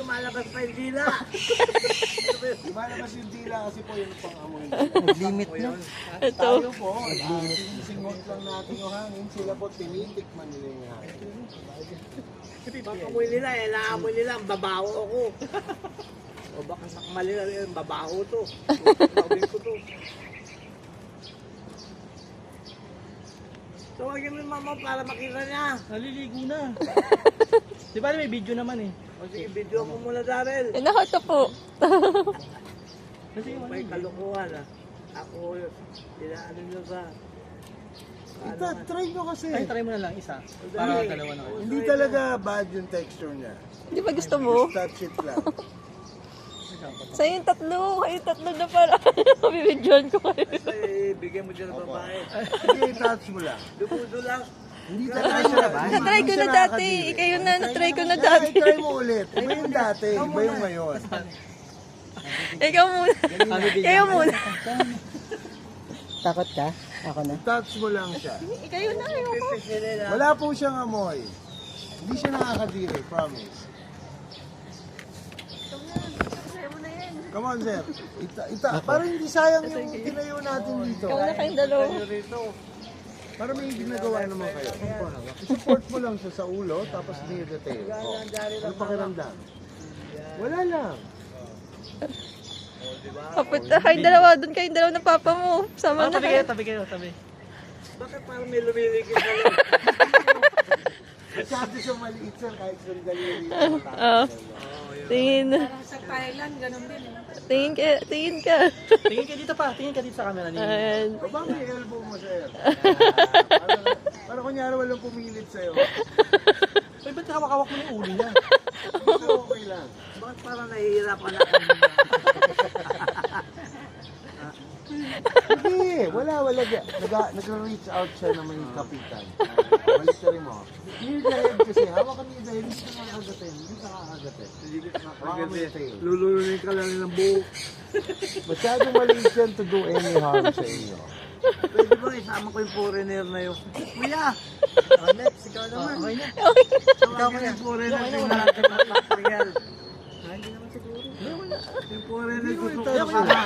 lumalabas pa yung dila. Lumalabas yung dila kasi po yung pang-amoy. Limit na. Ito. Tayo po, singot lang natin yung hangin. Sila po tinitikman nila yung hangin. Pag-amoy nila, naamoy nila, ang babaho ako. O baka sakmali na rin, babaho to. Sabi ko to. Tawagin mo yung mama para makita niya. Naliligo na. Di ba may video naman eh. O sige, video mo muna, Daryl. Eh, Ito po. Kasi yung May kalukuhan ah. Ako, inaano nyo sa... Try nyo kasi. Ay, try mo na lang isa. Para dalawa na kayo. Hindi talaga bad yung texture niya. Di ba gusto mo? Just touch it lang. Sa yung tatlo. Kayo tatlo na para. Bibidyoan ko kayo. Kasi bigyan mo dyan ng babae. Sige, touch mo lang. Dupudo lang. Hindi talaga siya. Na-try ko na dati. Ikaw yun na, na-try ko na dati. Try mo ulit. Iba yung dati, iba yung ngayon. Ikaw muna. Ikaw muna. Takot ka? Ako na. Touch mo lang siya. Ikaw yun na. Ayoko. Wala po siyang amoy. Hindi siya nakakadiri, promise. Come on, sir. Para hindi sayang yung tinayo natin dito. Ikaw na kayong dalawa. Para may ginagawa naman kayo. Support mo lang siya sa ulo, tapos near the tail. Oh. Ano pakiramdam? Wala lang. Papunta kayong dalawa. Doon kayong dalawa na papa mo. Sama na Tabi kayo. kayo, tabi kayo, tabi. Bakit parang may lumiligid na lang? Masyado siya maliit, sir, kahit sandali. Oo. Tingin. Sa Thailand, ganun din. Tingin ka. Tingin ka. Tingin ka dito pa, tingin ka dito sa camera ni. Ayan. Baba may elbow mo, sir. Para kunyari walang pumilit sa'yo. Ay, ba't hawak-hawak mo yung ulo niya? Ito okay lang. Bakit parang nahihirapan ako? Hindi, wala. Nag-reach out siya na may kapitan. Balik ka rin mo. Near the head kasi, hawakan niyo dahil hindi ka nakakagatin. Hindi ka kakagatin. Hawakan mo yung tail. Lulunin ka lang ng buhok. Masyadong maliit yan to do any harm sa inyo. Pwede ba isama ko yung foreigner na yun? Kuya! Next, ikaw naman. Okay na. Ikaw ko yung foreigner yung natin material. Hindi naman siguro. Yung foreigner gusto ko sa